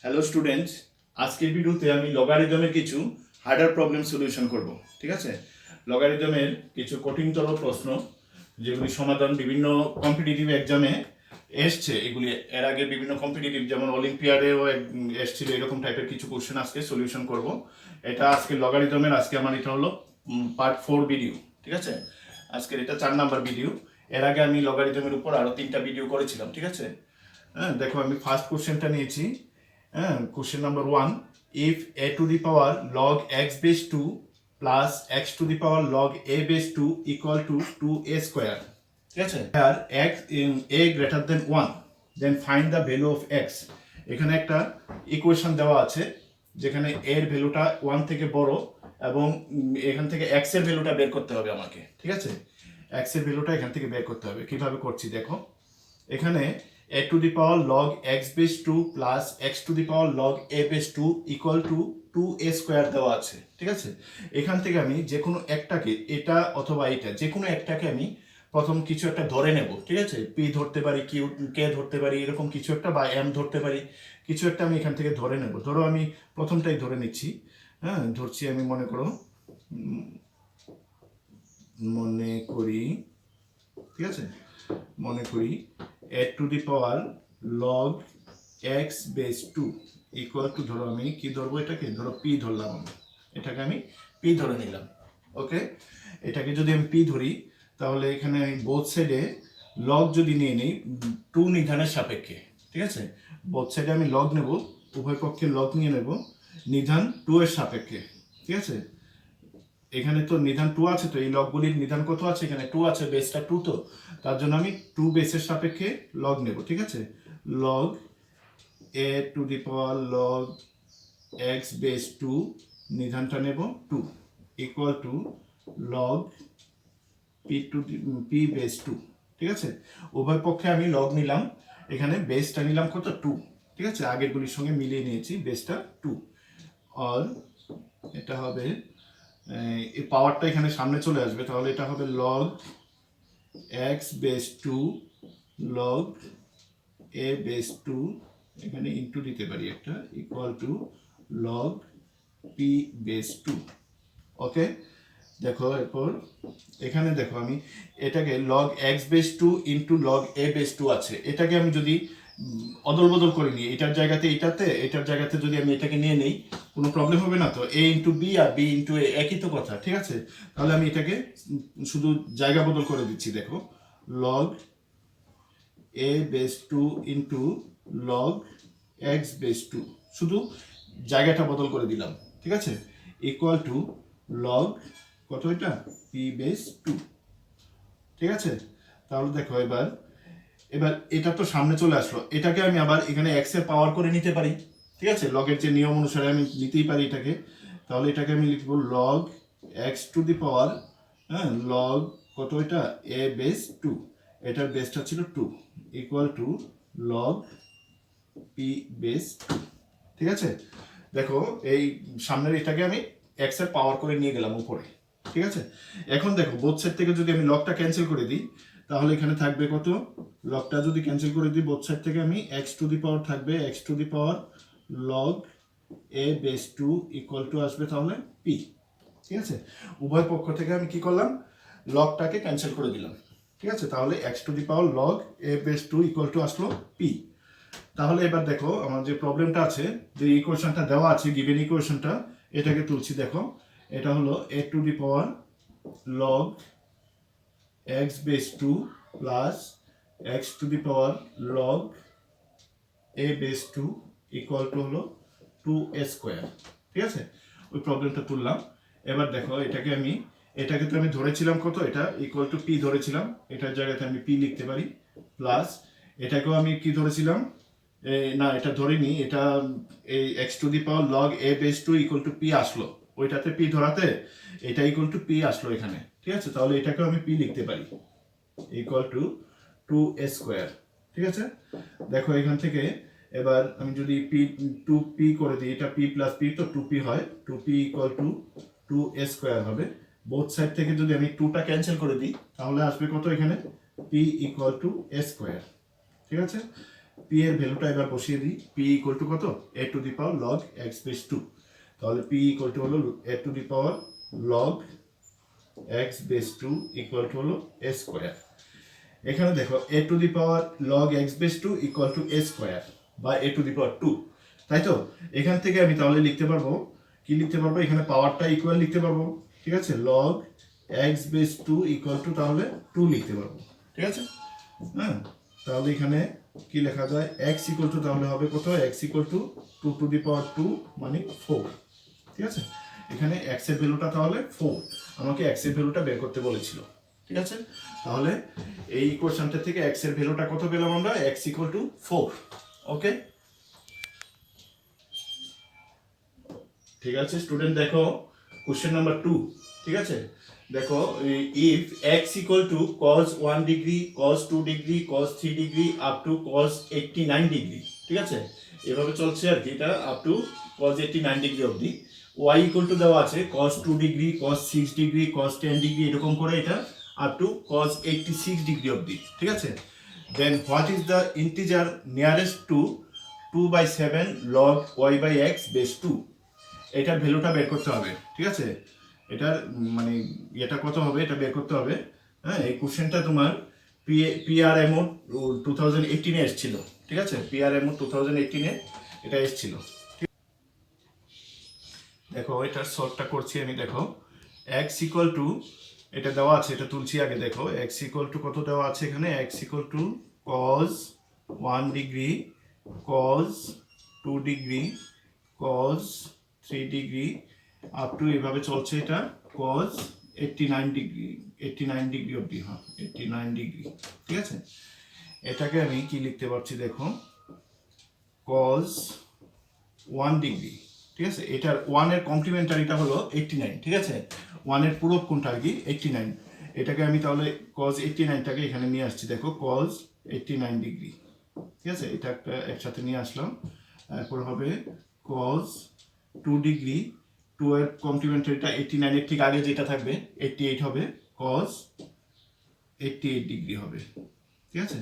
Hello students, আজকের ভিডিওতে আমি লগারিদমের কিছু হার্ডার প্রবলেম সলিউশন করব। ঠিক আছে, লগারিদমের কিছু কঠিনতর প্রশ্ন যেগুলি সমাধান বিভিন্ন কম্পিটিটিভ এক্সামে এসছে। এগুলি এর আগে বিভিন্ন কম্পিটিটিভ যেমন অলিম্পিয়াডেও এসছিল, এরকম টাইপের কিছু কোশ্চেন আজকে সলিউশন করব। এটা আজকে লগারিদমের, আজকে আমার এটা হলো পার্ট 4 ভিডিও। ঠিক আছে, আজকের এটা 4 নাম্বার ভিডিও। এর আগে আমি লগারিদমের উপর আরও 3টা ভিডিও করেছিলাম। ঠিক আছে, হ্যাঁ দেখো আমি ফার্স্ট কোশ্চেনটা নিয়েছি। হ্যাঁ, question number 1, if a to the power log x base 2 plus x to the power log a base 2 equal to 2a square. ঠিক আছে, আর x in a greater than 1, then find the value of x. এখানে একটা equation দেওয়া আছে যেখানে a এর ভ্যালুটা 1 থেকে বড় এবং এখান থেকে x এর ভ্যালুটা বের করতে হবে আমাকে। ঠিক আছে, x এর ভ্যালুটা এখান থেকে বের করতে হবে। কিভাবে করছি দেখো, এখানে a to the power log x base 2 plus x to the power log a base 2 equal to 2a square দেওয়া আছে। ঠিক আছে, এখান থেকে আমি যে কোনো একটাকে, এটা অথবা এটা, যে কোনো একটাকে আমি প্রথম কিছু একটা ধরে নেব। ঠিক আছে, পি ধরতে পারি, কিউ কে ধরতে পারি, এরকম কিছু একটা, বা এম ধরতে পারি, কিছু একটা আমি এখান থেকে ধরে নেব। ধরো আমি প্রথমটাই ধরে নিচ্ছি। হ্যাঁ, ধরছি আমি, মনে করি, ঠিক আছে, মনে করি a to the power log x base 2 equal two, ধরো আমি কি ধরবো, এটাকে ধরো পি ধরলাম আমি, এটাকে আমি পি ধরে নিলাম। ওকে, এটাকে যদি আমি পি ধরি তাহলে এখানে আমি বোথ সাইডে লগ যদি নিয়ে নিই 2 নিধানের সাপেক্ষে। ঠিক আছে, বোথ সাইডে আমি লগ নেব, উভয় পক্ষে লগ নিয়ে নেব নিধান 2 এর সাপেক্ষে। ঠিক আছে, এখানে তো নিধান 2 আছে, তো এই লগগুলির নিধান কত আছে, এখানে 2 আছে, বেসটা 2, তো তার জন্য আমি 2 বেসের সাপেক্ষে লগ নেব। ঠিক আছে, log a two the power log x base 2, নিধানটা নেব 2, equal two log p base 2। ঠিক আছে, উভয় পক্ষে আমি লগ নিলাম, এখানে বেসটা নিলাম কত, 2। ঠিক আছে, আগেরগুলির সঙ্গে মিলিয়ে নিয়েছি, বেসটা 2। আর এটা হবে, এই পাওয়ারটা এখানে সামনে চলে আসবে, তাহলে এটা হবে log x base 2 log a base 2, এখানে ইনটু দিতে পারি একটা, equal to log p base 2। ওকে, দেখো এরপর এখানে দেখো আমি এটাকে log x base 2 into log a base 2 আছে, এটাকে আমি যদি অদল বদল করে নিই, এটার জায়গাতে এটাতে, এটার জায়গাতে যদি আমি এটাকে নিয়ে নিই, কোনো প্রবলেম হবে না তো? a ইন্টু বি আর b ইন্টু a একই তো কথা। ঠিক আছে, তাহলে আমি এটাকে শুধু জায়গা বদল করে দিচ্ছি। দেখো, log a base 2 into log x base 2, শুধু জায়গাটা বদল করে দিলাম। ঠিক আছে, ইকুয়াল টু লগ কত, এটা p বেস 2। ঠিক আছে, তাহলে দেখো এবার এবার এটা তো সামনে চলে আসলো, এটাকে আমি আবার এখানে x এর পাওয়ার করে নিতে পারি। ঠিক আছে, লগের যে নিয়ম অনুসারে আমি নিতেই পারি এটাকে। তাহলে এটাকে আমি লিখবো লগ x টু দি পাওয়ার, হ্যাঁ, লগ কত, এটা a বেস 2, এটার বেসটা ছিল 2, equal two log p base 2। ঠিক আছে, দেখো এই সামনের এটাকে আমি x এর পাওয়ার করে নিয়ে গেলাম উপরে। ঠিক আছে, এখন দেখো বোথ সাইড থেকে যদি আমি লগটা ক্যান্সেল করে দিই, তাহলে এখানে থাকবে কত, লগটা যদি ক্যান্সেল করে দিই বোথ সাইড থেকে, আমি x টু দি পাওয়ার থাকবে x two the power log a base 2 equal two আসবে তাহলে p। ঠিক আছে, উভয় পক্ষ থেকে আমি কি করলাম, লগটাকে ক্যান্সেল করে দিলাম। ঠিক আছে, তাহলে x two the power log a base 2 equal two আসলো p। তাহলে এবার দেখো আমার যে প্রবলেমটা আছে, যে ইকুয়েশনটা দেওয়া আছে, গিভেন ইকুয়েশনটা, এটাকে তুলছি। দেখো, এটা হলো a two the power log x base 2 plus x two the power log a base 2 equal to হলো 2a স্কোয়ার। ঠিক আছে, ওই প্রবলেমটা তুললাম। এবার দেখো এটাকে তো আমি ধরেছিলাম কত, এটা ইকুয়াল টু p ধরেছিলাম, এটার জায়গাতে আমি p লিখতে পারি, প্লাস এটাকেও আমি কি ধরেছিলাম, না এটা ধরিনি, এটা এই x two the power log a base 2 equal two p আসলো, ওইটাতে p ধরাতে এটা ইকুয়াল টু p আসলো এখানে। ঠিক আছে, তাহলে এটাকেও আমি p লিখতে পারি, ইকুয়াল টু 2a স্কোয়ার। ঠিক আছে, দেখো এখান থেকে এবার আমি যদি p করে দিই, এটা p প্লাস p তো 2p হয়, 2p equal to 2a square হবে। বোথ সাইড থেকে যদি আমি 2টা ক্যান্সেল করে দিই, তাহলে আসবে কত, এখানে p equal to a square. ঠিক আছে, পি এর ভ্যালুটা এবার বসিয়ে দিই। পি ইকুয়াল টু কত, a to the power log x base 2। তাহলে পি ইকুয়াল টু হলো a to the power log x base 2 equal to হলো এ স্কোয়ার। এখানে দেখো a to the power log x base 2 equal to a square বা a to the power 2, তাই তো? এখান থেকে আমি তাহলে লিখতে পারবো, কি লিখতে পারবো, এখানে পাওয়ারটা ইকুয়াল লিখতে পারবো, ঠিক আছে? Log x base 2 equal two তাহলে 2 লিখতে পারবো, ঠিক আছে? হ্যাঁ, তাহলে এখানে কি লেখা যায়, এক্স ইকুয়াল টু তাহলে হবে কত, x equal to 2 to the power 2 মানে 4, ঠিক আছে? এখানে এক্স এর ভ্যালুটা তাহলে 4, আমাকে এক্স এর ভ্যালুটা বের করতে বলেছিল, ঠিক আছে? তাহলে এই ইকুয়েশনটা থেকে এক্স এর ভ্যালুটা কত পেলাম আমরা, এক্স ইকুয়াল টু 4। ওকে, ঠিক আছে স্টুডেন্ট, দেখো কোশ্চেন নাম্বার 2, ঠিক আছে? দেখো, if X equal to cos 1 degree, cos 2 degree, cos 3 degree up to cos 89 degree, ঠিক আছে? এভাবে চলছে আর কি, এটা আপ টু কজ 89 ডিগ্রি অবধি। ওয়াই ইকুয়াল টু দেওয়া আছে cos 2 degree, cos 6 degree, cos 10 degree, এরকম করে এটা আপ টু কজ 86 ডিগ্রি অবধি, ঠিক আছে? Then what is the integer nearest to 2/7 log y by x base 2? এটার ভ্যালুটা বের করতে হবে, ঠিক আছে? এটার মানে এটা কত হবে এটা বের করতে হবে। হ্যাঁ, এই কোশ্চেনটা তোমার পিআরএমও 2018 এসেছিল, ঠিক আছে? পিআরএমও 2018 এটা এসেছিল। দেখো এটার সলভটা করছি আমি। দেখো এক্স ইকুয়াল টু, এটা দেওয়া আছে, এটা তুলছি আগে। দেখো এক্স ইকুয়াল টু কত দেওয়া আছে এখানে, X equal to cos 1 degree, cos 2 degree, cos 3 degree up to এভাবে চলছে এটা কজ 89 ডিগ্রি, 89 ডিগ্রি অবধি। হ্যাঁ, 89 ডিগ্রি, ঠিক আছে? এটাকে আমি কি লিখতে পারছি, দেখো কজ 1 ডিগ্রি, ঠিক আছে? এটার 1 এর কমপ্লিমেন্টারিটা হলো 89, ঠিক আছে? 1 এর পূরক কোনটা আর কি, 89। এটাকে আমি তাহলে কজ 89টাকে এখানে নিয়ে আসছি, দেখো কজ 89 ডিগ্রি, ঠিক আছে? এটা একটা একসাথে নিয়ে আসলাম। তারপর হবে কজ 2 ডিগ্রি, 2 এর কমপ্লিমেন্টারিটা 89 এর ঠিক আগে যেটা থাকবে 88 হবে, কজ 88 ডিগ্রি হবে, ঠিক আছে?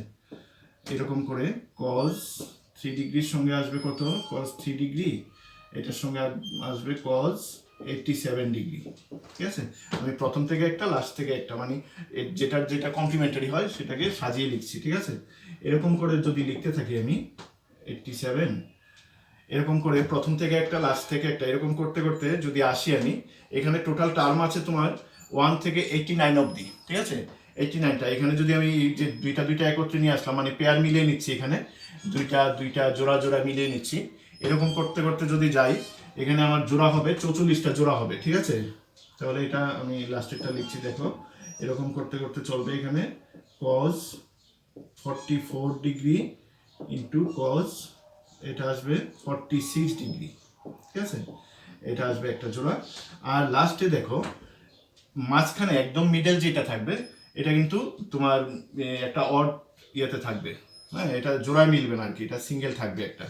এরকম করে কজ 3 ডিগ্রির সঙ্গে আসবে কত, কজ 3 ডিগ্রি, এটার সঙ্গে আসবে কজ 87 ডিগ্রি, ঠিক আছে? আমি প্রথম থেকে একটা লাস্ট থেকে একটা মানে যেটা যেটা কমপ্লিমেন্টারি হয় সেটাকে সাজিয়ে লিখছি, ঠিক আছে? এরকম করে যদি লিখতে থাকি আমি 87, এরকম করে প্রথম থেকে একটা লাস্ট থেকে একটা, এরকম করতে করতে যদি আসি আমি, এখানে টোটাল টার্ম আছে তোমার 1 থেকে 89 অবধি, ঠিক আছে? 89টা এখানে যদি আমি যে দুইটা দুইটা একত্রে নিয়ে আসলাম, মানে পেয়ার মিলিয়ে নিচ্ছি, এখানে দুইটা দুইটা জোড়া জোড়া মিলিয়ে নিচ্ছি, এরকম করতে করতে যদি যাই, এখানে আমার জোড়া হবে 44টা জোড়া হবে, ঠিক আছে? তাহলে এটা আমি লাস্টেরটা লিখছি, দেখো এরকম করতে করতে চলবে এখানে কজ 44 ডিগ্রি ইন্টু কজ, এটা আসবে 46 ডিগ্রি, ঠিক আছে? এটা আসবে একটা জোড়া। আর লাস্টে দেখো মাঝখানে একদম মিডল যেটা থাকবে এটা কিন্তু তোমার একটা অড ইয়েতে থাকবে, হ্যাঁ? এটা জোড়ায় মিলবে না আর কি, এটা সিঙ্গেল থাকবে একটা।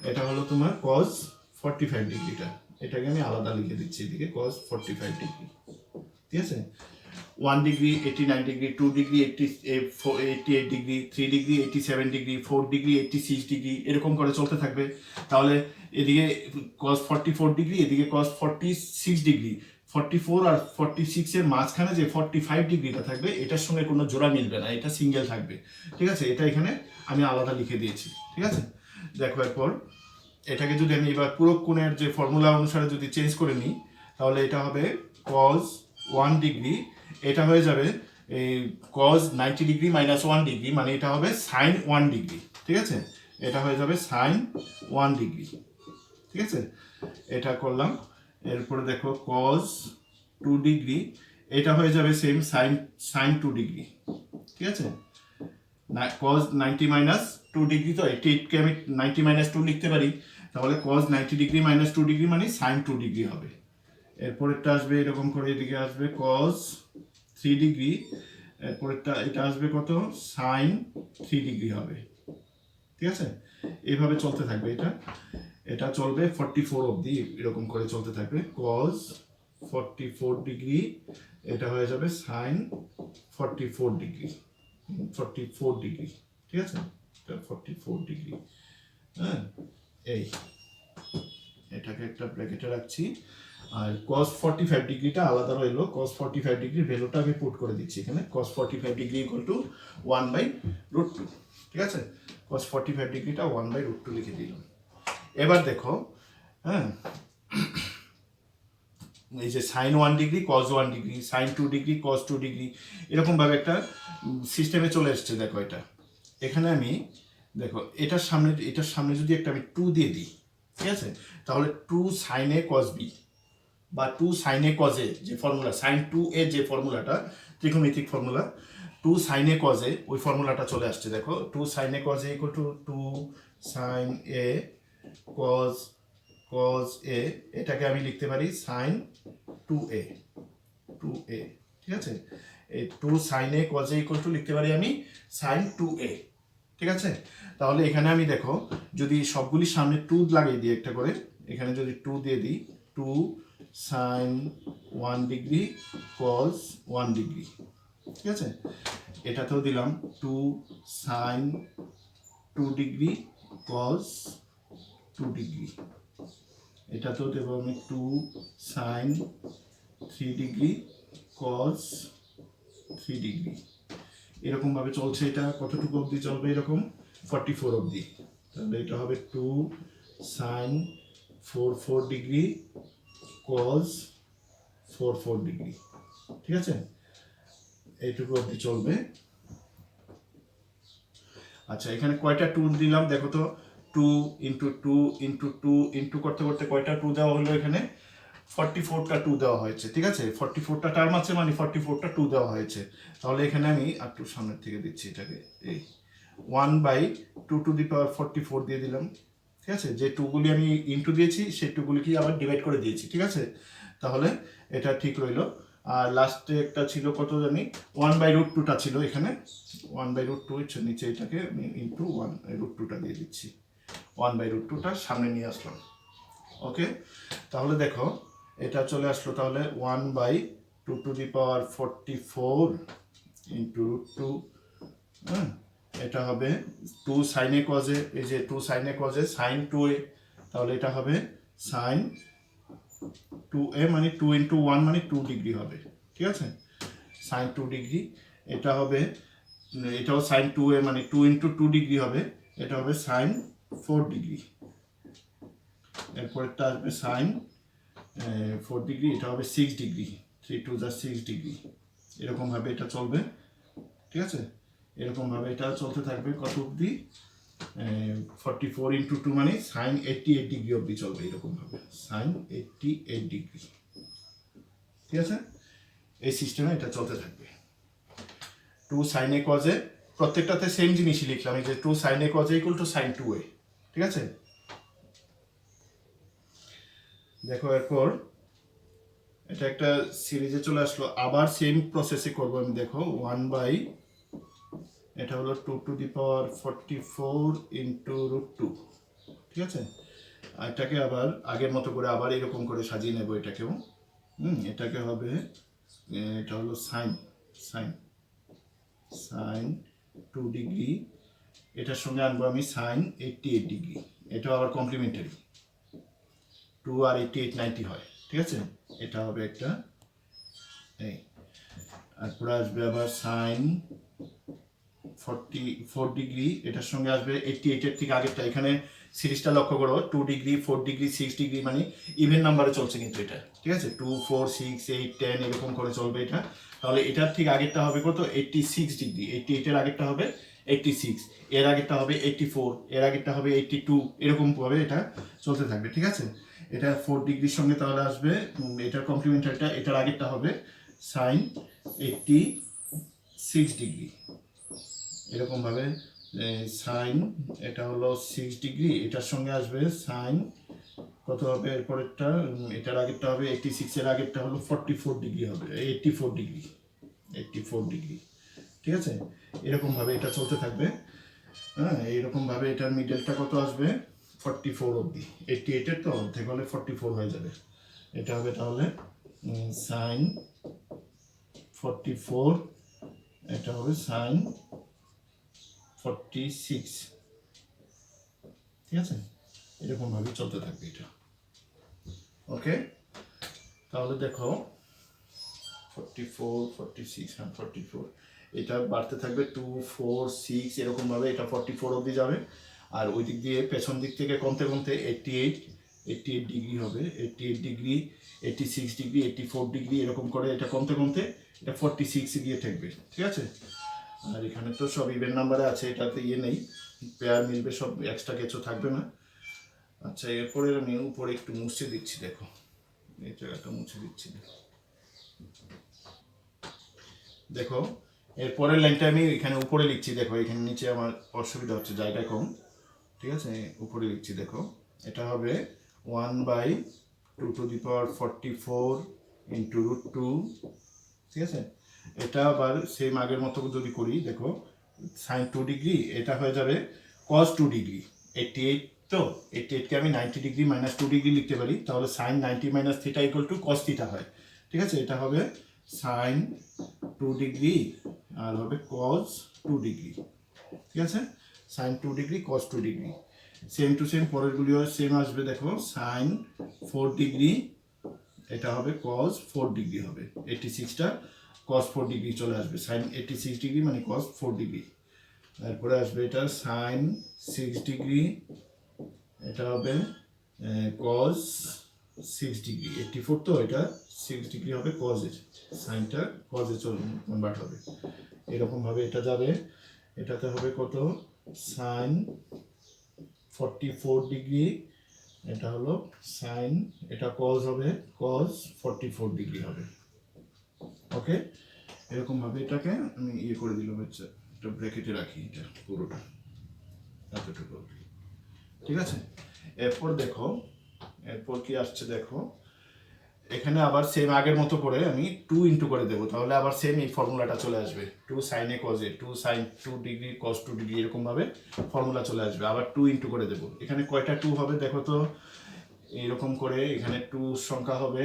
এটা হলো তোমার কজ 45 ডিগ্রিটা, এটাকে আমি আলাদা লিখে দিচ্ছি এদিকে, কজ 45 ডিগ্রি, ঠিক আছে? 1 degree 89 degree, 2 degree 88 degree, 3 degree 87 degree, 4 degree 86 degree, এরকম করে চলতে থাকবে। তাহলে এদিকে কস 44 ডিগ্রি, এদিকে কস 46 ডিগ্রি, 44 আর 46 এর মাঝখানে যে 45 ডিগ্রিটা থাকবে এটার সঙ্গে কোনো জোড়া মিলবে না, এটা সিঙ্গেল থাকবে, ঠিক আছে? এটা এখানে আমি আলাদা লিখে দিয়েছি, ঠিক আছে? দেখো এরপর এটাকে যদি আমি এবার পুরো কোণের যে ফর্মুলা অনুসারে যদি চেঞ্জ করে নিই, তাহলে এটা হবে কজ 1 ডিগ্রি, এটা হয়ে যাবে এই কজ 90 ডিগ্রি মাইনাস 1 ডিগ্রি, মানে এটা হবে সাইন 1 ডিগ্রি, ঠিক আছে? এটা হয়ে যাবে সাইন 1 ডিগ্রি, ঠিক আছে? এটা করলাম। এরপরে দেখো কজ 2 ডিগ্রি, এটা হয়ে যাবে সেম সাইন 2 ডিগ্রি, ঠিক আছে? কজ 90 মাইনাস 2 ডিগ্রি, তো 88কে আমি 90 মাইনাস 2 লিখতে পারি, তাহলে কজ 90 ডিগ্রি মাইনাস 2 ডিগ্রি মানে সাইন 2 ডিগ্রি হবে। এরপরেরটা আসবে এরকম করে, এদিকে আসবে কজ 3 ডিগ্রি, এরপরেরটা এটা আসবে কত, সাইন 3 ডিগ্রি হবে, ঠিক আছে? এইভাবে চলতে থাকবে, এটা এটা চলবে 44 অবধি, এরকম করে চলতে থাকবে কজ 44 ডিগ্রি, এটা হয়ে যাবে সাইন 44 ডিগ্রি, 44 ডিগ্রি, ঠিক আছে? 44 ডিগ্রি। হ্যাঁ, এই এটাকে একটা ব্র্যাকেটে রাখছি। আর cos 45 ডিগ্রিটা আলাদা রইলো। cos 45 ডিগ্রির ভ্যালুটা আমি পুট করে দিচ্ছি এখানে। cos 45 degree equal to 1/√2। ঠিক আছে, cos 45 ডিগ্রিটা 1/√2 লিখে দিলাম। এবার দেখো, হ্যাঁ, এই যে sine 1 degree cos 1 degree, sine 2 degree cos 2 degree, এরকমভাবে একটা সিস্টেমে চলে এসছে। দেখো এটা এখানে আমি, দেখো এটার সামনে যদি একটা আমি 2 দিয়ে দিই, ঠিক আছে, তাহলে 2 সাইন এ cos b বা 2 সাইন এ cos এ, যে ফর্মুলা সাইন 2 এ, যে ফর্মুলাটা ত্রিকোণমিতিক formula 2 sine A cos A, ওই ফর্মুলাটা চলে আসছে। দেখো 2 sine A cos A equal to 2 sine A cos A, এটাকে আমি লিখতে পারি সাইন 2a, ঠিক আছে। এই 2 sine A cos A equal to লিখতে পারি আমি সাইন 2a, ঠিক আছে। তাহলে এখানে আমি দেখো যদি সবগুলির সামনে 2 লাগিয়ে দিই একটা করে, এখানে যদি 2 দিয়ে দিই, 2 সাইন 1 ডিগ্রি cos 1 ডিগ্রি, ঠিক আছে। এটাতেও দিলাম 2 সাইন 2 ডিগ্রি cos 2 ডিগ্রি। এটাতেও দেবো আমি 2 সাইন 3 ডিগ্রি cos 3 ডিগ্রি। এরকমভাবে চলছে। এটা কতটুকু অবধি চলবে? এরকম 44 অবধি। তাহলে এটা হবে 2 সাইন 4 ডিগ্রি cos 4 ডিগ্রি, ঠিক আছে। এইটুকু অবধি চলবে। আচ্ছা, এখানে কয়টা 2 দিলাম দেখো তো, 2 ইন্টু 2 ইন্টু 2 ইন্টু করতে করতে কয়টা 2 দেওয়া হলো? এখানে 44টা 2 দেওয়া হয়েছে, ঠিক আছে। 44টা টার্ম আছে মানে 44টা 2 দেওয়া হয়েছে। তাহলে এখানে আমি একটু সামনের থেকে দিচ্ছি এটাকে, এই 1/2 দিয়ে দিলাম, ঠিক আছে। যে 2গুলি আমি ইন্টু দিয়েছি সেই 2গুলিকে আবার ডিভাইড করে দিয়েছি, ঠিক আছে। তাহলে এটা ঠিক রইলো। আর লাস্টে একটা ছিল কত জানি, 1/√2টা ছিল এখানে, 1/√2 হচ্ছে নিচে, এটাকে আমি ইন্টু 1/√2টা দিয়ে দিচ্ছি, 1/√2টা সামনে নিয়ে আসলাম। ওকে, তাহলে দেখো এটা চলে আসলো। তাহলে 1/2⁴ ইন্টু √2, হ্যাঁ, এটা হবে 2 সাইনে কজে, এই যে 2 সাইনে কজে সাইন 2a, তাহলে এটা হবে সাইন 2a মানে 2 ইন্টু 1 মানে 2 ডিগ্রি হবে, ঠিক আছে, সাইন 2 ডিগ্রি। এটা হবে, এটাও সাইন 2a মানে 2 ইন্টু 2 ডিগ্রি হবে, এটা হবে সাইন 4 ডিগ্রি। এরপরেরটা আসবে সাইন 4 ডিগ্রি, এটা হবে 6 ডিগ্রি, 3 2 যা 6 ডিগ্রি। এরকমভাবে এটা চলবে, ঠিক আছে। এরকমভাবে এটা চলতে থাকবে কত অবধি? 44 ইন্টু 2 মানে সাইন 88 ডিগ্রি অবধি চলবে, এরকমভাবে সাইন 88 ডিগ্রি, ঠিক আছে। এই সিস্টেমে এটা চলতে থাকবে। 2 সাইন এ কজে, প্রত্যেকটাতে সেম জিনিসই লিখলাম, এই যে 2 সাইন এ কজে ইকুয়াল টু সাইন 2a, ঠিক আছে। দেখো এরপর এটা একটা সিরিজে চলে আসলো, আবার সেম প্রসেসে করবো আমি। দেখো 1 বাই, এটা হলো 2⁴ ইন্টু √2, ঠিক আছে। আর এটাকে আবার আগের মতো করে আবার এরকম করে সাজিয়ে নেব এটাকেও। এটাকে হবে, এটা হলো সাইন সাইন সাইন 2 ডিগ্রি, এটার সঙ্গে আনবো আমি সাইন 88 ডিগ্রি, এটাও আবার কমপ্লিমেন্টারি, 2 আর 88 90 হয়, ঠিক আছে। এটা হবে একটা, এই তারপরে আসবে আবার সাইন 44 ডিগ্রি, এটার সঙ্গে আসবে 88-এর ঠিক আগেরটা। এখানে সিরিজটা লক্ষ্য করো, 2 ডিগ্রি 4 ডিগ্রি 6 ডিগ্রি মানে ইভেন নাম্বারে চলছে কিন্তু এটা, ঠিক আছে। 2 4 6 8 10 এরকম করে চলবে এটা। তাহলে এটার ঠিক আগেরটা হবে কত? 86 ডিগ্রি, 88-এর আগেরটা হবে 86, এর আগেরটা হবে 84, এর আগেরটা হবে 82, এরকম ভাবে এটা চলতে থাকবে, ঠিক আছে। এটা 4 ডিগ্রির সঙ্গে তাহলে আসবে এটার কমপ্লিমেন্টারিটা, এটার আগেরটা হবে সাইন 86 ডিগ্রি, এরকমভাবে সাইন, এটা হলো 6 ডিগ্রি, এটার সঙ্গে আসবে সাইন কত হবে এরপরেরটা, এটার আগেরটা হবে 86, এর আগেরটা হলো 44 ডিগ্রি হবে, 84 ডিগ্রি, 84 ডিগ্রি, ঠিক আছে। এরকমভাবে এটা চলতে থাকবে। হ্যাঁ, এইরকমভাবে এটার মিডলটা কত আসবে? 44 অবধি, 88-এর তো অর্ধেক হলে 44 হয়ে যাবে। এটা হবে তাহলে সাইন 44, এটা হবে সাইন 46, ঠিক আছে, এরকমভাবে চলতে থাকবে এটা। ওকে, তাহলে দেখো 44, 46 হ্যাঁ 44, এটা বাড়তে থাকবে 2, 4, 6 এরকমভাবে এটা 44 অবধি যাবে। আর ওই দিক দিয়ে পেছন দিক থেকে কমতে কমতে 88 ডিগ্রি হবে, 88 ডিগ্রি, 86 ডিগ্রি, 84 ডিগ্রি এরকম করে এটা কমতে কমতে এটা 46 গিয়ে ঠেকবে, ঠিক আছে। আর এখানে তো সব ইভেন নাম্বারে আছে, এটাতে ইয়ে নেই, পেয়ার মিলবে, সব এক্সট্রা কিছু থাকবে না। আচ্ছা, এরপরে আমি উপরে একটু মুছে দিচ্ছি, দেখো এই জায়গাটা মুছে দিচ্ছি, দেখো এরপরের লাইনটা আমি এখানে উপরে লিখছি, দেখো এখানে নিচে আমার অসুবিধা হচ্ছে, জায়গা কম, ঠিক আছে, উপরে লিখছি, দেখো এটা হবে 1/2^44 ইন্টু √2, ঠিক আছে। এটা আবার সেম আগের মতো যদি করি, দেখো সাইন 2 ডিগ্রি, এটা হয়ে যাবে কস 2 ডিগ্রি, 88, তো 88কে আমি 90 ডিগ্রি মাইনাস 2 ডিগ্রি লিখতে পারি, তাহলে sine 90 minus theta equal to cos theta হয়, ঠিক আছে। এটা হবে সাইন 2 ডিগ্রি আর হবে কস 2 ডিগ্রি, ঠিক আছে, sine 2 degree cos 2 degree, same to same পরেরগুলিও সেম আসবে, দেখো সাইন 4 ডিগ্রি, এটা হবে কস 4 ডিগ্রি হবে, 86টা কস 4 ডিগ্রি চলে আসবে, সাইন 86 ডিগ্রি মানে কস 4 ডিগ্রি। তারপরে আসবে এটা সাইন 6 ডিগ্রি, এটা হবে কস 6 ডিগ্রি, 84 তো এটা 6 ডিগ্রি হবে কজের, সাইনটা কজে কনভার্ট হবে, এরকমভাবে এটা যাবে। এটাতে হবে কত, সাইন 44 ডিগ্রি, এটা হলো সাইন, এটা কজ হবে, কজ 44 ডিগ্রি হবে। ওকে, এরকমভাবে এটাকে আমি ইয়ে করে দিলাম, হচ্ছে এটা ব্র্যাকেটে রাখি, এটা পুরোটা এতটুকু, ঠিক আছে। এরপর দেখো, এরপর কি আসছে দেখো, এখানে আবার সেম আগের মতো করে আমি 2 ইন্টু করে দেবো, তাহলে আবার সেম এই ফর্মুলাটা চলে আসবে, 2 সাইনে কজে, 2 সাইন 2 ডিগ্রি কস 2 ডিগ্রি এরকমভাবে ফর্মুলা চলে আসবে, আবার 2 ইন্টু করে দেবো। এখানে কয়টা 2 হবে দেখো তো, এইরকম করে এখানে 2 সংখ্যা হবে,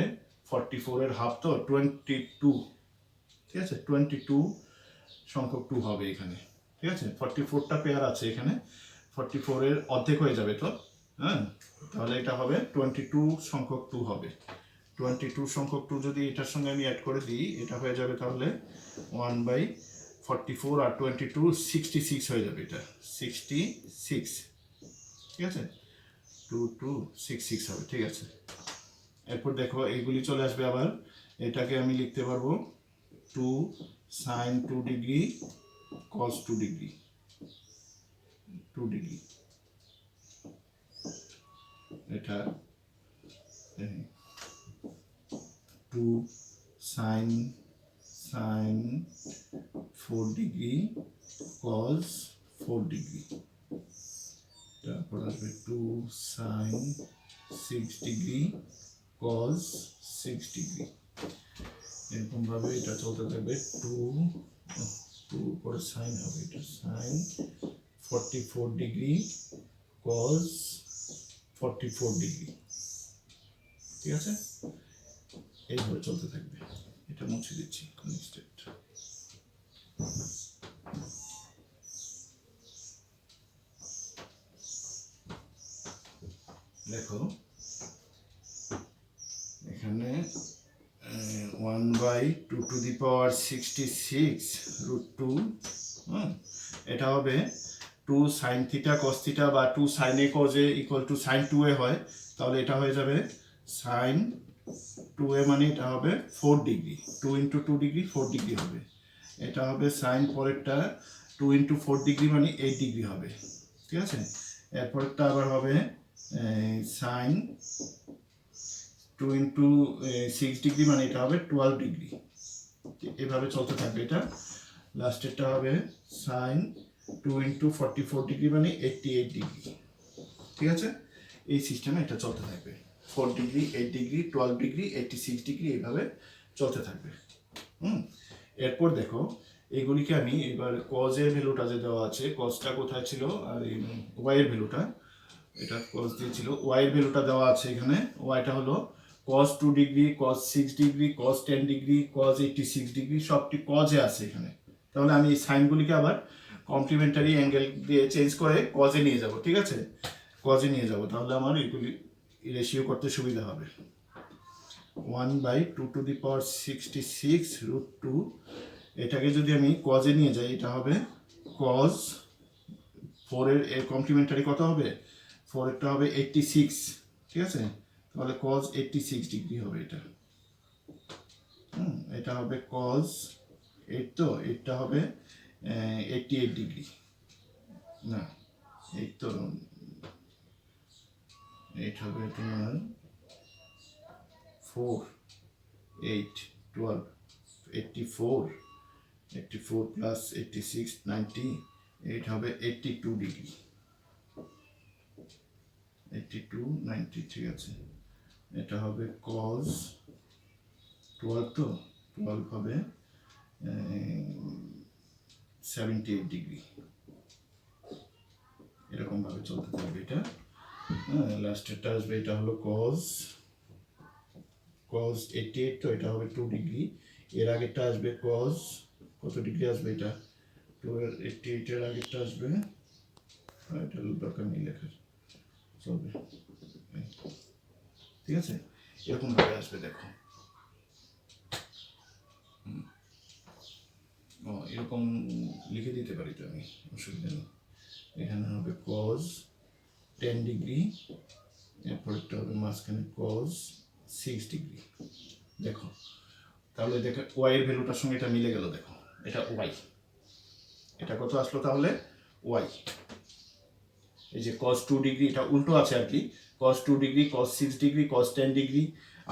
44 এর হাফ তো 22, ঠিক আছে, 22 সংখ্যক 2 হবে এখানে, ঠিক আছে। 44টা পেয়ার আছে এখানে, 44 এর অর্ধেক হয়ে যাবে তো, হ্যাঁ, তাহলে এটা হবে 22 সংখ্যক 2 হবে, 22 সংখ্যক 2 যদি এটার সঙ্গে আমি অ্যাড করে দিই, এটা হয়ে যাবে তাহলে 1/44 আর 22 66 হয়ে যাবে, এটা 66, ঠিক আছে, 2266 হবে, ঠিক আছে। এরপর দেখো এইগুলি চলে আসবে আবার, এটাকে আমি লিখতে পারবো 2 sine 2 degree cos 2 degree, 2 degree, এটা 2 সাইন 4 ডিগ্রি কস 4 ডিগ্রি, তারপর আসবে 2 সাইন 6 ডিগ্রি কস 6 ডিগ্রি, এরকমভাবে এটা চলতে থাকবে, 2 পরে সাইন হবে, এটা সাইন 44 ডিগ্রি কস 44 ডিগ্রি, ঠিক আছে, এইভাবে চলতে থাকবে। এটা মুছে দিচ্ছি নেক্সট, দেখো এখানে 1/2^66 √2, এটা হবে 2 সাইন থিটা কস থিটা বা 2 sine A cos A equal to sine 2a হয়, তাহলে এটা হয়ে যাবে সাইন 2a মানে এটা হবে 4 ডিগ্রি, 2 ইন্টু 2 ডিগ্রি 4 ডিগ্রি হবে, এটা হবে সাইন পরেরটা 2 ইন্টু 4 ডিগ্রি মানে 8 ডিগ্রি হবে, ঠিক আছে। এরপরটা আবার হবে সাইন 2 ইন্টু 6 ডিগ্রি মানে এটা হবে 12 ডিগ্রি, এভাবে চলতে থাকবে। এটা লাস্টেরটা হবে সাইন 2 ইন্টু 44 ডিগ্রি মানে 88 ডিগ্রি, ঠিক আছে, এই সিস্টেমে এটা চলতে থাকবে, 4 ডিগ্রি, 8 ডিগ্রি, 12 ডিগ্রি, 86 ডিগ্রি, এইভাবে চলতে থাকবে। এরপর দেখো এগুলিকে আমি এবার কজের ভ্যালুটা যে দেওয়া আছে, কজটা কোথায় ছিল, আর এই ওয়াইয়ের ভ্যালুটা, এটা কজ দিয়েছিল, ওয়াইয়ের ভ্যালুটা দেওয়া আছে এখানে, ওয়াইটা হলো cos 2 degree, cos 6 degree, cos 10 degree, cos 86 degree, সবটি কজে আছে এখানে, তাহলে আমি এই সাইনগুলিকে আবার কমপ্লিমেন্টারি অ্যাঙ্গেল দিয়ে চেঞ্জ করে কজে নিয়ে যাব, ঠিক আছে, কজে নিয়ে যাব, তাহলে আমার এগুলি রেশিও করতে সুবিধা হবে। 1/2^66 এটাকে যদি আমি কজে নিয়ে যাই, এটা হবে কজ 4 এর কমপ্লিমেন্টারি কত হবে, 4 এরটা হবে 86, ঠিক আছে, তাহলে কজ 86 ডিগ্রি হবে এটা। এটা হবে কজ 8, তো এটা হবে 88 ডিগ্রি, না 8 তো 8 হবে তোমার 4 8 12 84 প্লাস 86 90, 8 হবে 82 ডিগ্রি, 82 90, ঠিক আছে। এটা হবে কজ 12, তো 12 হবে 78 ডিগ্রি, এরকম ভাবে চলতে থাকবে এটা। লাস্টেরটা আসবে, এটা হলো কজ 88, তো এটা হবে 2 ডিগ্রি। এর আগেরটা আসবে কজ কত ডিগ্রি আসবে, এটা 88 এর আগেরটা আসবে, এটা দরকার নেই লেখার, চলবে, ঠিক আছে, এরকম ভাবে আসবে। দেখো এরকম লিখে দিতে পারি তো আমি, অসুবিধা নেই। এখানে হবে কজ 10 ডিগ্রি, এরপরটা হবে মাঝখানে কজ 6 ডিগ্রি। দেখো তাহলে দেখো ওয়াই এর ভ্যালুটার সঙ্গে এটা মিলে গেল, দেখো এটা ওয়াই, এটা কত আসলো তাহলে ওয়াই। এই যে cos 2 ডিগ্রি, এটা উল্টো আছে আর কি, cos 2 degree, cos 6 degree, cos 10 degree,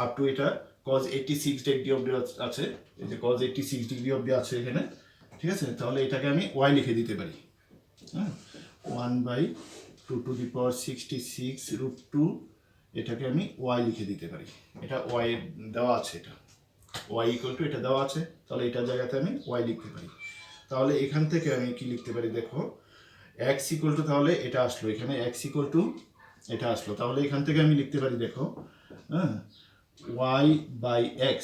up two এটা cos 86 ডিগ্রি অবধি আছে, এই যে cos 86 ডিগ্রি অবধি আছে এখানে, ঠিক আছে। তাহলে এটাকে আমি ওয়াই লিখে দিতে পারি, হ্যাঁ, 1/2^66 এটাকে আমি ওয়াই লিখে দিতে পারি, এটা ওয়াই দেওয়া আছে, এটা ওয়াই ইকুয়াল টু এটা দেওয়া আছে, তাহলে এটার জায়গাতে আমি ওয়াই লিখতে পারি। তাহলে এখান থেকে আমি কি লিখতে পারি, দেখো x ইকুয়াল টু, তাহলে এটা আসলো এখানে, x ইকুয়াল টু এটা আসলো, তাহলে এখান থেকে আমি লিখতে পারি, দেখো হ্যাঁ, y/x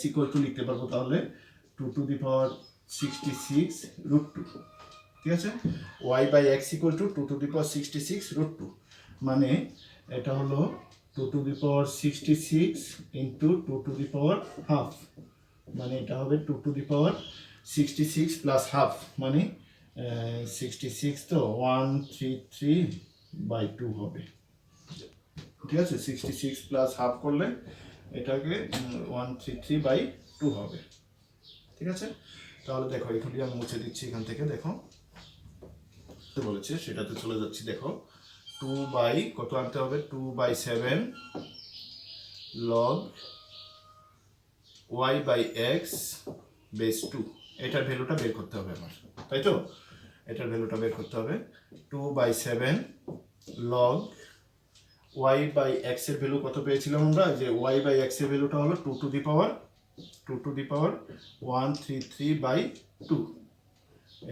ইকুয়াল টু লিখতে পারবো তাহলে 2^66√2, ঠিক আছে, y/x ইকুয়াল টু 2^66√2, মানে এটা হলো 2^66 ইন্টু 2^½ মানে এটা হবে 2^66 প্লাস হাফ, মানে 66, তো 133/2 হবে, ঠিক আছে, 66 প্লাস হাফ করলে এটাকে 133/2 হবে, ঠিক আছে। তাহলে দেখো এখানে আমি মুছে দিচ্ছি, এখান থেকে দেখো বলেছে সেটাতে চলে যাচ্ছি, দেখো 2 কত আনতে হবে, 2/7 log y/x বেস 2, এটার ভ্যালুটা বের করতে হবে আমার, তাই তো, এটার ভ্যালুটা বের করতে হবে, 2/7 log y/x এর ভ্যালু কত পেয়েছিলাম আমরা, যে y/x এর ভ্যালুটা হলো 2^133/2,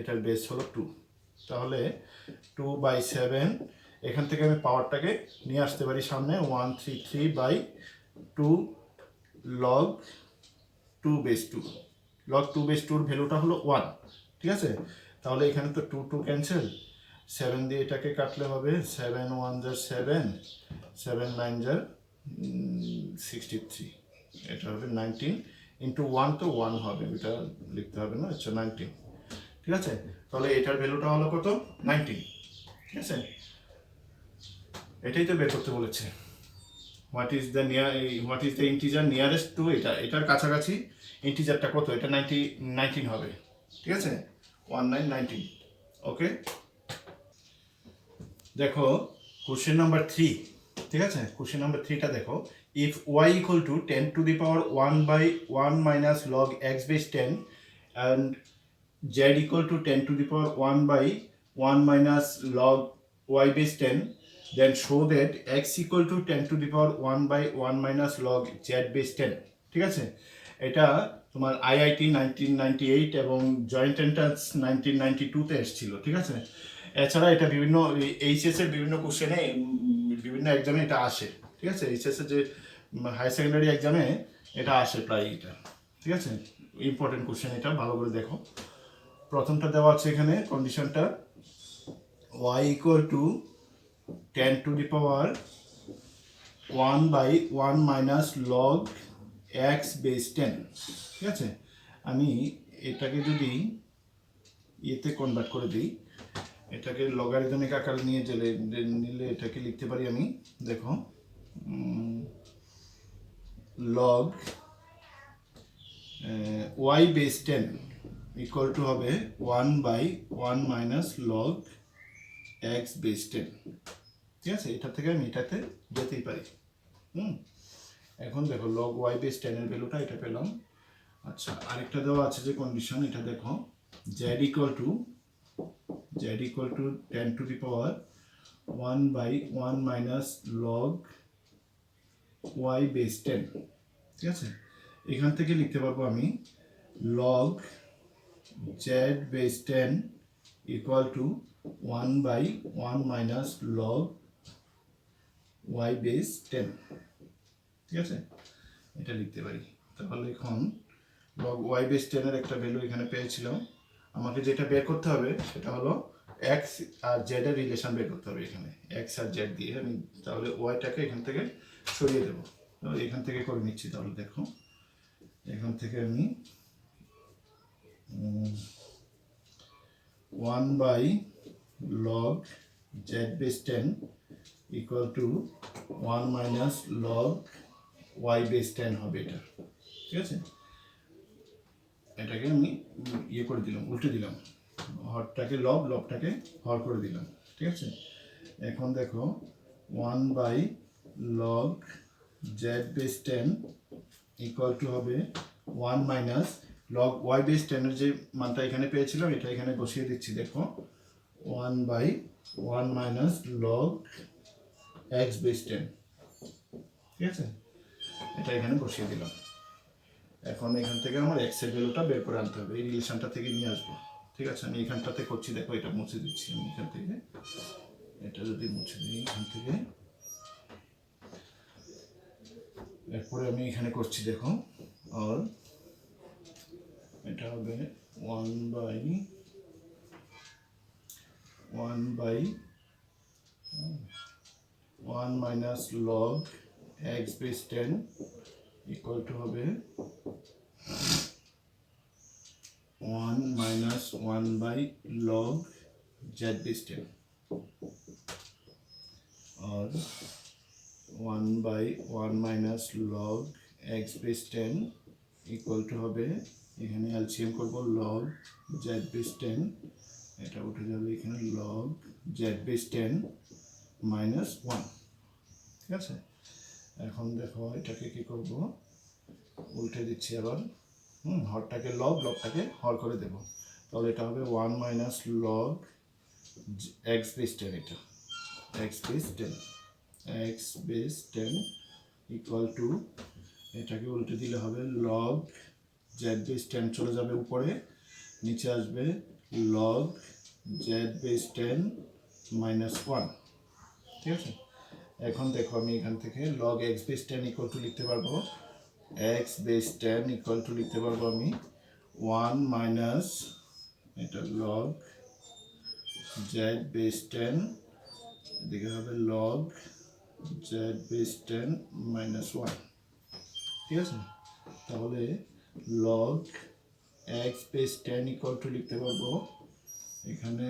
এটার বেস হলো 2, তাহলে 2/7, এখান থেকে আমি পাওয়ারটাকে নিয়ে আসতে পারি সামনে, 133/2 log 2 বেস 2, log 2 বেস 2 এর ভ্যালুটা হলো 1, ঠিক আছে। তাহলে এখানে তো 2 2 ক্যান্সেল, 7 দিয়ে এটাকে কাটলে হবে 7 1 * 7, 7 9 * 63, এটা হবে 19 ইন্টু 1, তো 1 হবে, এটা লিখতে হবে না, আচ্ছা 19, ঠিক আছে। তাহলে এটার ভ্যালুটা হলো কত, 19, ঠিক আছে, এটাই তো বের করতে বলেছে। What is the integer nearest to, এটার কাছাকাছি ইন্টিজারটা কত, এটা 19 হবে, ঠিক আছে, 1919, ওকে। দেখো কোশ্চেন নাম্বার 3, ঠিক আছে, কোশ্চেন নাম্বার 3টা দেখো, if y equal to 10^1/1 log x base 10 and z equal to 10^1/1 log y base 10, then show that x equal to 10^1/1 log z base 10, ঠিক আছে। এটা তোমার IIT 1998 এবং জয়েন্ট এন্ট্রান্স 1992-তে এসেছিল, ঠিক আছে। এছাড়া এটা বিভিন্ন এইচএস এর বিভিন্ন কোশ্চেনে, বিভিন্ন এক্সামে এটা আসে, ঠিক আছে, এইচএস এর যে হায়ার সেকেন্ডারি এক্সামে এটা আসে প্রায়, এটা ঠিক আছে, ইম্পর্টেন্ট কোশ্চেন, এটা ভালো করে দেখো। প্রথমটা দেওয়া আছে এখানে কন্ডিশনটা y equal to 10 to the power 1/1 minus log x base 10। ঠিক আছে, আমি এটাকে যদি ইয়েতে কনভার্ট করে দিই, এটাকে লগারিদমিক আকারে নিলে এটাকে লিখতে পারি আমি, দেখো log Y base 10 equal to হবে 1/1 মাইনাস লগ এক্স বেস 10। ঠিক আছে, এটা থেকে আমি এটাতে যেতেই পারি। এখন দেখো লগ ওয়াই বেস 10 এর ভ্যালুটা এটা পেলাম। আচ্ছা, আরেকটা দেওয়া আছে যে কন্ডিশন, এটা দেখো Z equal to 10 to the power 1/1 minus log Y base 10। ঠিক আছে, এখান থেকে লিখতে পারবো আমি log Z base 10 equal to 1/1 minus log Y base 10। ঠিক আছে, এটা লিখতে পারি। তাহলে এখন লগ ওয়াই বেস 10 এর একটা ভ্যালু এখানে পেয়েছিলাম, আমাকে যেটা বের করতে হবে সেটা হলো এক্স আর জেড এর রিলেশন বের করতে হবে। এখানে এক্স আর জেড দিয়ে আমি তাহলে ওয়াইটাকে এখান থেকে সরিয়ে দেবো। এখান থেকে করে নিচ্ছি। তাহলে দেখো এখান থেকে আমি 1/log z base 10 equal to 1 minus log Y base 10 হবে এটা। ঠিক আছে, এটাকে আমি ইয়ে করে দিলাম, উল্টে দিলাম, হরটাকে লবটাকে হর করে দিলাম। ঠিক আছে, এখন দেখো 1/log z base 10 equal to হবে 1 মাইনাস লগ ওয়াই বেস 10 এর যে মানটা এখানে পেয়েছিলাম এটা এখানে বসিয়ে দিচ্ছি। দেখো 1/1 মাইনাস লগ এক্স বেস 10। ঠিক আছে, এটা এখানে বসিয়ে দিলাম। এখন এখান থেকে আমার এক্স এর ভ্যালুটা বের করে আনতে হবে, এই রিলেশনটা থেকে নিয়ে আসবো। ঠিক আছে, আমি এখানটাতে করছি, দেখো এটা মুছে দিচ্ছি আমি এখান থেকে। এটা যদি মুছে দিই এখান থেকে, এরপরে আমি এখানে করছি দেখো, আর এটা হবে 1/1 minus log x base 10 equal to হবে 1 মাইনাস 1/log z বেস 10 और 1/1 minus log x base 10 equal to হবে, এখানে এলসিএম করব লগ জেড বেস 10, এটা উঠে যাবে এখানে লগ জেড বেস 10 মাইনাস 1। ঠিক আছে, এখন দেখো এটাকে কি করব, উল্টে দিচ্ছি আবার, হরটাকে লবটাকে হর করে দেব। তাহলে এটা হবে 1 মাইনাস লগ এক্স বেস 10, এটা এক্স বেস 10 ইকুয়াল টু, এটাকে উল্টে দিলে হবে লগ জেড বেস 10 চলে যাবে উপরে, নিচে আসবে লগ জেড বেস 10 মাইনাস 1। ঠিক আছে, এখন দেখো আমি এখান থেকে log x base 10 equal to লিখতে পারবো, এক্স বেস 10 ইকুয়াল টু লিখতে পারবো আমি 1 মাইনাস এটা লগ জেড বেস 10, এদিকে হবে লগ জেড বেস 10 মাইনাস 1। ঠিক আছে, তাহলে log x base 10 equal to লিখতে পারবো এখানে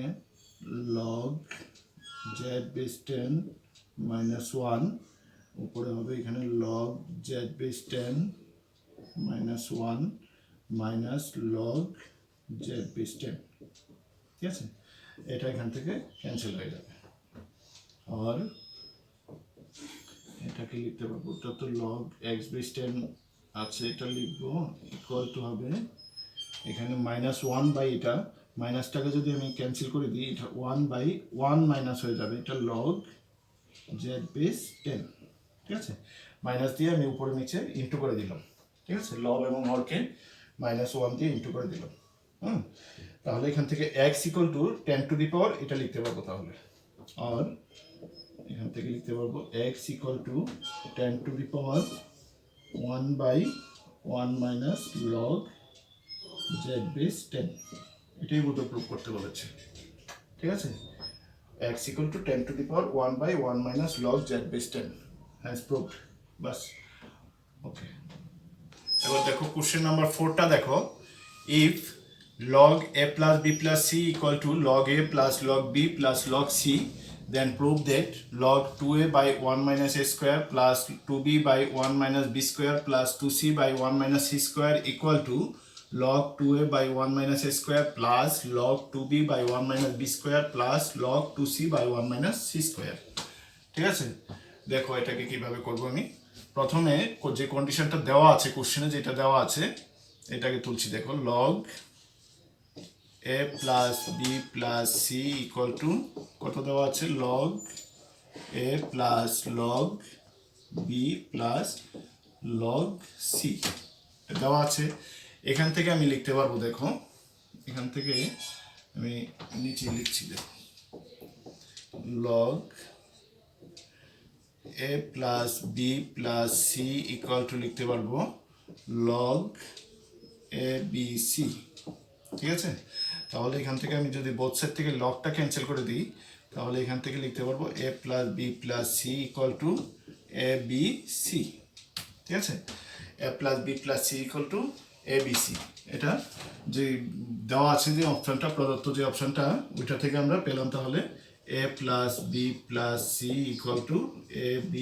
লগ জেড বেস 10 মাইনাস 1, উপরে হবে এখানে log Z base 10 minus 1 minus log Z base 10। ঠিক আছে, এটা এখান থেকে ক্যান্সেল হয়ে যাবে, আর এটাকে লিখতে পারবো, এটা তো লগ এক্স বেস 10 আছে, এটা লিখবো ইকুয়াল টু হবে এখানে -1 বাই, এটা মাইনাসটাকে যদি আমি ক্যান্সেল করে দিই এটা 1/1 মাইনাস হয়ে যাবে, এটা লগ জেড বেস 10। ঠিক আছে, মাইনাস দিয়ে আমি উপরে নিচে ইন্টু করে দিলাম। ঠিক আছে, লব এবং হরকে -1 দিয়ে ইন্টু করে দিলাম। তাহলে এখান থেকে x equal to 10 to the power এটা লিখতে পারবো। তাহলে আর এখান থেকে লিখতে পারবো x equal to 10 to the power 1/1 minus log Z base 10। এটাই বোধ প্রুভ করতে বলেছে। ঠিক আছে, x equal to 10 to the power 1 by 1 minus log z base 10 has proved. বাস, ওকে। এবার দেখো কোশ্চেন নাম্বার 4টা দেখো, if log a plus b plus c equal to log a plus log b plus log c, then prove that log 2a by 1 minus a square plus 2b by 1 minus b square plus 2c by 1 minus c square equal to log 2a by 1 minus a square plus log 2b by 1 minus b square plus log 2c by 1 minus c square. ঠিক আছে, দেখো এটাকে কিভাবে করব আমি। প্রথমে যে কন্ডিশনটা দেওয়া আছে কোশ্চেনে, যেটা দেওয়া আছে এটাকে তুলছি। দেখো log a plus b plus c equal to কত দেওয়া আছে, log a plus log b plus log c দেওয়া আছে। এখান থেকে আমি লিখতে পারবো, দেখো এখান থেকে আমি নিচে লিখছি, দেখো log a plus b plus c equal to লিখতে পারবো log a b c। ঠিক আছে, তাহলে এখান থেকে আমি যদি বোথ সাইড থেকে লগটা ক্যান্সেল করে দিই, তাহলে এখান থেকে লিখতে পারবো a plus b plus c equal to a b c। ঠিক আছে, a plus b plus c equal to a b c, এটা যে দেওয়া আছে যে অপশনটা, প্রদত্ত যে অপশনটা, ওইটা থেকে আমরা পেলাম তাহলে a plus b plus c equal to a b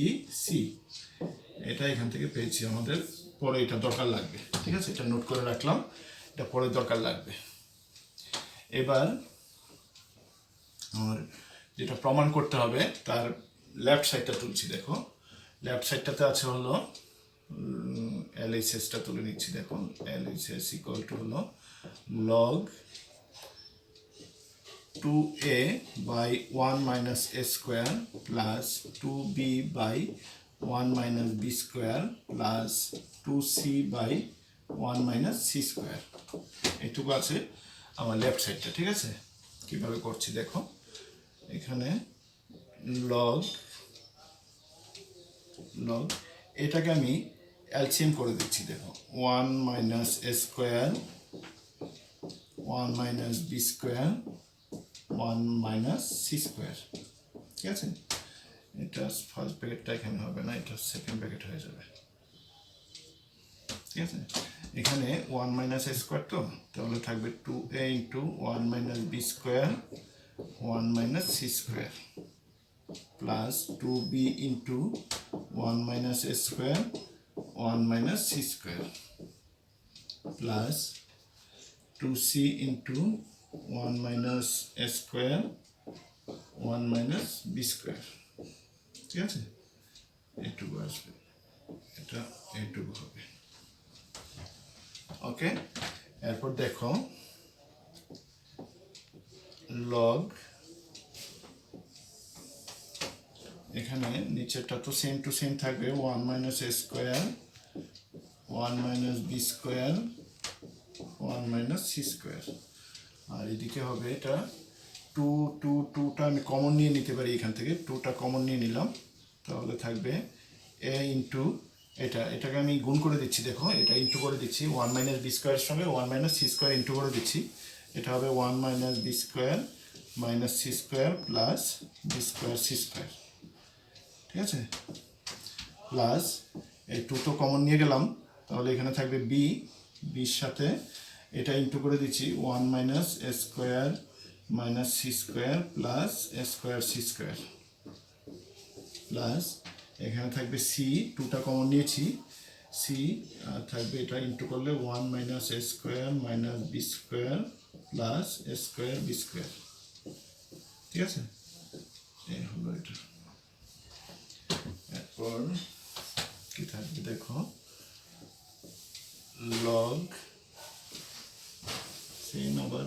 c। এটা এখান থেকে পেয়েছি, আমাদের পরে এটা দরকার লাগবে। ঠিক আছে, এটা নোট করে রাখলাম, এটা পরে দরকার লাগবে। এবার আমার যেটা প্রমাণ করতে হবে তার লেফট সাইডটা তুলছি। দেখো লেফট সাইডটাতে আছে হলো LHSটা তুলে নিচ্ছি। দেখো LHS ইকুয়াল টু হলো log 2a by 1 minus a square plus 2b by 1 minus b square plus 2c by 1 minus c square। এইটুকু আছে আমার লেফট সাইডটা। ঠিক আছে, কিভাবে করছি দেখো, এখানে log এটাকে আমি এলসিএম করে দিচ্ছি। দেখো 1 minus a square 1 minus b square 1 minus c square। ঠিক আছে, এটা ফার্স্ট ব্র্যাকেটটা এখানে হবে না, এটা সেকেন্ড ব্র্যাকেট হয়ে যাবে। ঠিক আছে, এখানে 1 minus a square, তো তাহলে থাকবে 2a into 1 minus b square 1 minus c square plus 2b into 1 minus a square 1 minus c square plus 2c into 1 minus a square 1 minus b square। ঠিক আছে, এইটুকু আসবে, এটা এইটুকু হবে। ওকে, এরপর দেখো log, এখানে নিচেরটা তো সেম টু সেম থাকবে, 1 minus a square 1 minus b square 1 minus c square, আর এদিকে হবে এটা 2টা আমি কমন নিয়ে নিতে পারি, এখান থেকে 2টা কমন নিয়ে নিলাম, তাহলে থাকবে a ইন্টু এটাকে আমি গুণ করে দিচ্ছি। দেখো এটা ইন্টু করে দিচ্ছি, 1 minus b স্কোয়ারের সঙ্গে 1 minus c স্কোয়ার ইন্টু করে দিচ্ছি, এটা হবে 1 minus b square minus c square plus b square c square. ঠিক আছে, প্লাস এই 2 তো কমন নিয়ে গেলাম, তাহলে এখানে থাকবে বির সাথে এটা ইন্টু করে দিচ্ছি, 1 minus a square minus c square plus a square c square plus এখানে থাকবে সি, 2টা কমন নিয়েছি, সি থাকবে, এটা ইন্টু করলে 1 minus a square minus b square plus a square b square. ঠিক আছে, এই হলো এটা। এরপর কি থাকবে দেখো, log সেম আবার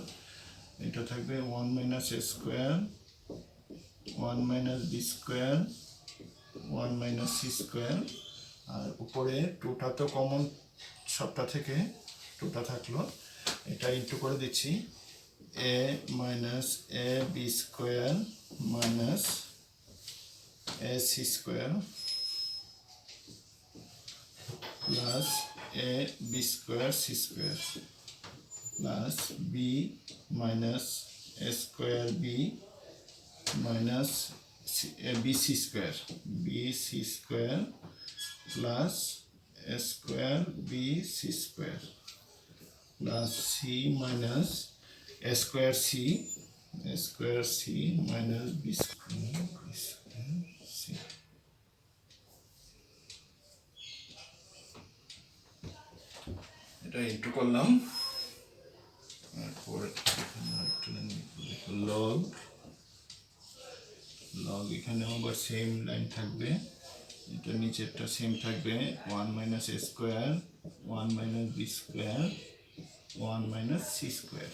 এটা থাকবে 1 minus a square 1 minus b square 1 minus c square, আর উপরে 2টা তো কমন সবটা থেকে 2টা থাকলো, এটা ইন্টু করে দিচ্ছি, a minus a b square minus a c square plus a b square c square. Plus B minus A square B minus B C square plus A square B C square plus C minus A square C minus B square C. এটা into করলাম, তারপর log এখানে আবার same line থাকবে, এটা নিচেরটা same থাকবে, 1 minus এ square 1 minus B square 1 minus C square.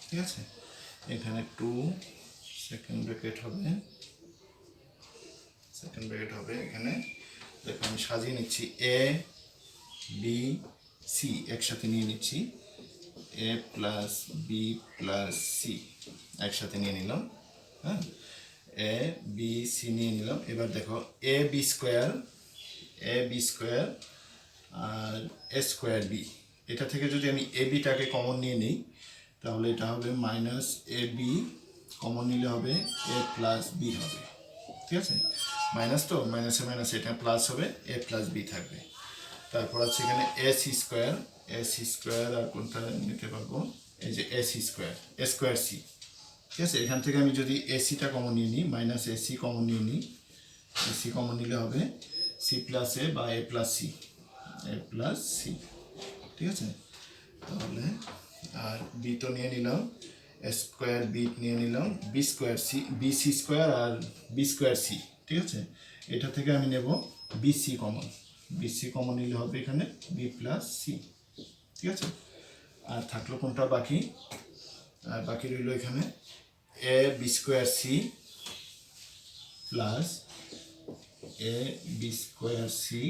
ঠিক আছে, এখানে 2 সেকেন্ড ব্র্যাকেট হবে, এখানে দেখো আমি সাজিয়ে নিচ্ছি, এ বি সি একসাথে নিয়ে নিচ্ছি, এ প্লাস বি প্লাস সি একসাথে নিয়ে নিলাম। হ্যাঁ, এ বি সি নিয়ে নিলাম। এবার দেখো এ বি স্কোয়ার আর এ স্কোয়ার বি, এটা থেকে যদি আমি এ বিটাকে কমন নিয়ে নিই তাহলে এটা হবে মাইনাস এ বি, কমন নিলে হবে এ প্লাস বি হবে। ঠিক আছে, মাইনাস তো মাইনাসে এটা প্লাস হবে, এ প্লাস বি থাকবে। তারপর আছে এখানে এ সি স্কোয়ার আর কোনটা নিতে পারবো, এই যে এ স্কোয়ার সি। ঠিক আছে, এখান থেকে আমি যদি এসিটা কমন নিয়ে নিই, মাইনাস এসি কমন নিয়ে নিই, এসি কমন নিলে হবে সি প্লাস এ বা এ প্লাস সি। ঠিক আছে, তাহলে আর বি তো নিয়ে নিলাম, স্কোয়ার বি নিয়ে নিলাম, বি সি স্কোয়ার আর বি স্কোয়ার সি। ঠিক আছে, এটা থেকে আমি নেব বিসি কমন নিলে হবে এখানে বি প্লাস সি। ঠিক আছে, আর থাকলো কোনটা বাকি, আর বাকি রইল এখানে a b square c plus a b square c,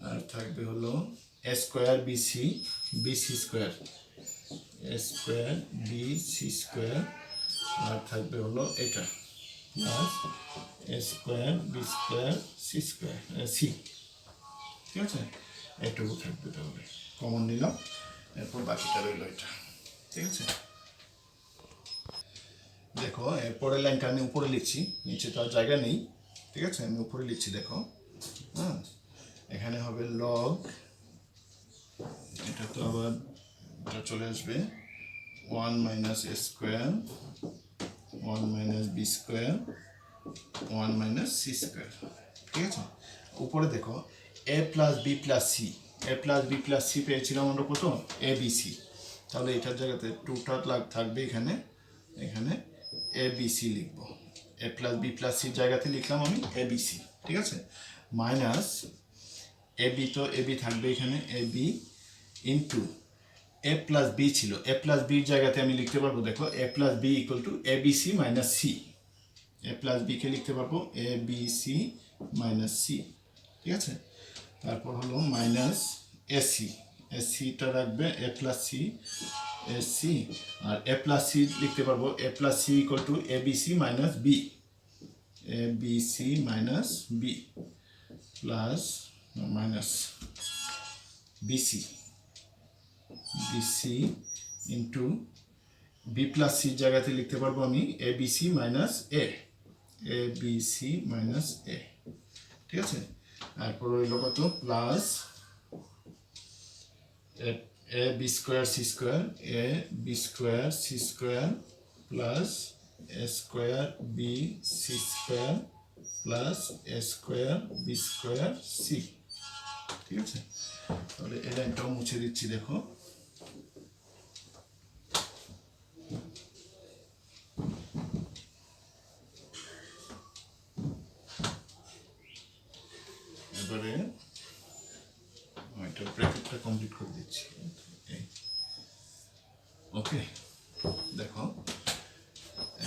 আর থাকবে হলো a square B C square B C square, আর থাকবে হলো এটা প্লাস এ square b square c square c. ঠিক আছে, এটুকু থাকবে, তাহলে কমন নিলাম, এরপর বাকিটা রইল এটা। ঠিক আছে, দেখো পরের লাইনটা আমি উপরে লিখছি, নিচে তো আর জায়গা নেই। ঠিক আছে, আমি উপরে লিখছি, দেখো। হ্যাঁ, এখানে হবে লগ, এটা তো আবার এটা চলে আসবে 1 মাইনাস এ square 1 minus B square 1 minus C square. ঠিক আছে, উপরে দেখো a plus b plus c পেয়েছিলাম আমরা কত, এ বি সি, তাহলে এটার জায়গাতে 2টা থাকবে, এখানে এ বি সি লিখবো, এ প্লাস বি প্লাস সির জায়গাতে লিখলাম আমি এ বি সি। ঠিক আছে, মাইনাস এ বি তো এ বি থাকবে এখানে, a b into a plus b ছিল, এ প্লাস বির জায়গাতে আমি লিখতে পারবো, দেখো a plus b equal to a b c minus c, a plus বিকে লিখতে পারবো a b c minus c. ঠিক আছে, তারপর হলো মাইনাস এসি, এসিটা রাখবে এ প্লাস সি এসি, আর এ প্লাস সি লিখতে পারবো a plus c equal to a b c minus b, a b c minus b plus minus b c into b plus সির জায়গাতে লিখতে পারবো আমি a b c minus a ঠিক আছে, তারপর রইল কত plus a b square c square plus A square B C square plus A square b square c. ঠিক আছে, তাহলে এই লাইনটাও মুছে দিচ্ছি, দেখো। এবারে এটা ব্র্যাকেটটা কমপ্লিট করে দিচ্ছি। ওকে, দেখো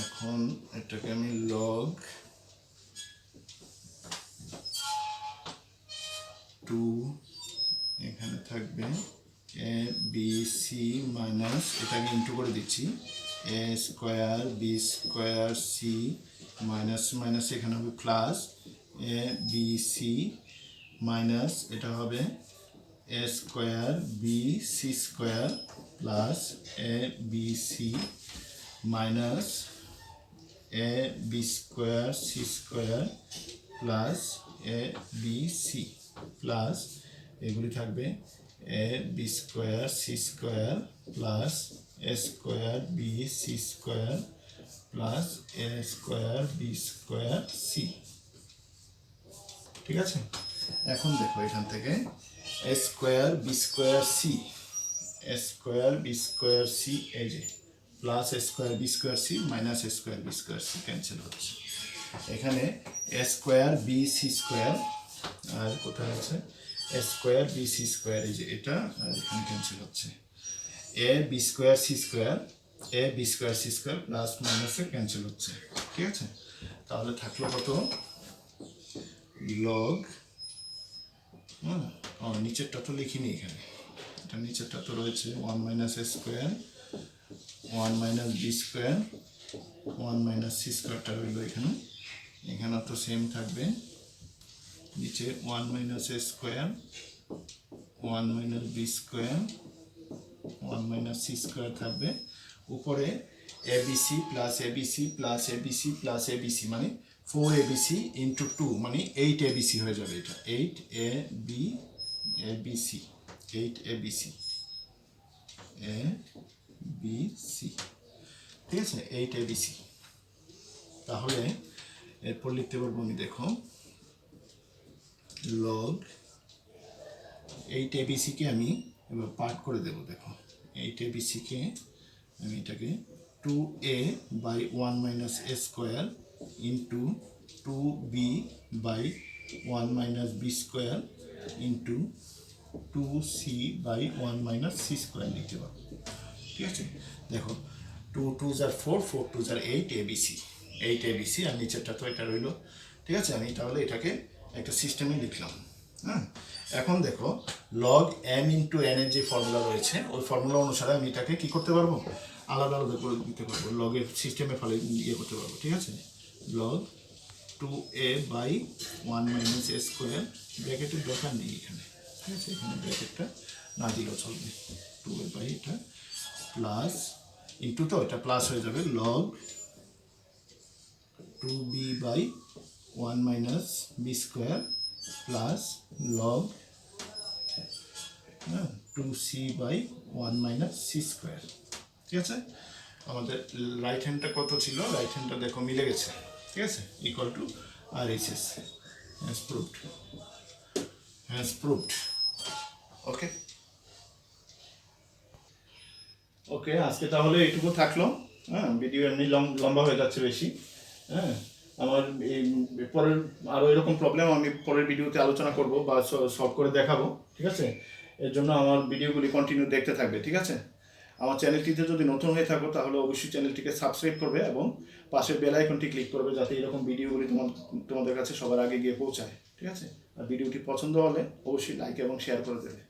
এখন এটাকে আমি লগ 2 এখানে থাকবে এ বি সি মাইনাস, এটাকে ইন্টু করে দিচ্ছি, a square b square C minus minus এখানে হবে plus a b c minus এটা হবে a square B C square plus a b c minus a b square c square plus a b c plus এগুলি থাকবে a b square c square plus A square B C square plus A square b square c. ঠিক আছে, এখন দেখো এখান থেকে a square b square c, a square b square c এই যে প্লাস এ square b square C minus এ square b square c cancel হচ্ছে। এখানে a square B C square আর কোথায় আছে a square B C square এই যে এটা আর এখানে ক্যান্সেল হচ্ছে। A b square c square, a b square c square plus মাইনাসে ক্যান্সেল হচ্ছে। ঠিক আছে, তাহলে থাকলো কত লগ, নিচেরটা তো লিখিনি এখানে, এটা নিচেরটা তো রয়েছে 1 মাইনাস এ square 1 minus B square 1 minus c স্কোয়ারটা রইল এখানে, এখানেও তো সেম থাকবে নিচে 1 মাইনাস এ square 1 minus B square 1 minus C square থাকবে, উপরে a b c plus a b c plus a b c plus a b c মানে 4 এ বি সি ইন্টু 2 মানে 8 এ বি সি হয়ে যাবে, এটা 8 এ বি সি 8 এ b C এ b C. ঠিক আছে, 8 এ b C. তাহলে এরপর লিখতে পারবো আমি, দেখো লগ 8 এ বি সিকে আমি এবার পার্ট করে দেবো। দেখো 8 এ বি সিকে আমি এটাকে 2a by 1 minus A square into 2b by 1 minus B square into 2c by 1 minus C square লিখতে পারবো। ঠিক আছে, দেখো 2 2s আর 4 4 2s আর 8 এবিসি 8 এবিসি আর নিচেরটা তো এটা রইলো। ঠিক আছে, আমি তাহলে এটাকে একটা সিস্টেমে লিখলাম। হ্যাঁ, এখন দেখো লগ এম ইন্টু এন এর যে ফর্মুলা রয়েছে ওই ফর্মুলা অনুসারে আমি এটাকে কী করতে পারবো, আলাদা আলাদা করে দিতে পারবো, লগের সিস্টেমে ফলে ইয়ে করতে পারবো। ঠিক আছে, log 2a by 1 minus A square, ব্র্যাকেটের দরকার নেই এখানে। ঠিক আছে, এখানে ব্র্যাকেটটা না দিলেও চলবে, 2a বাই এটা প্লাস ইন্টু তো এটা প্লাস হয়ে যাবে log 2b by 1 minus B square plus log 2c by 1 minus C square. ঠিক আছে, আমাদের রাইট হ্যান্ডটা কত ছিল, রাইট হ্যান্ডটা দেখো মিলে গেছে। ঠিক আছে, equal to R H S, has proved, has proved. Okay okay, আজকে তাহলে এইটুকু থাকলো। হ্যাঁ, ভিডিও এমনি লম্বা হয়ে যাচ্ছে বেশি। হ্যাঁ, আমার এই পরের আরও এরকম প্রবলেম আমি পরের ভিডিওতে আলোচনা করব বা সলভ করে দেখাবো। ঠিক আছে, এর জন্য আমার ভিডিওগুলি কন্টিনিউ দেখতে থাকবে। ঠিক আছে, আমার চ্যানেলটিতে যদি নতুন হয়ে থাকো তাহলে অবশ্যই চ্যানেলটিকে সাবস্ক্রাইব করবে এবং পাশের বেল আইকনটি ক্লিক করবে যাতে এরকম ভিডিওগুলি তোমাদের কাছে সবার আগে গিয়ে পৌঁছায়। ঠিক আছে, আর ভিডিওটি পছন্দ হলে অবশ্যই লাইক এবং শেয়ার করে দেবে।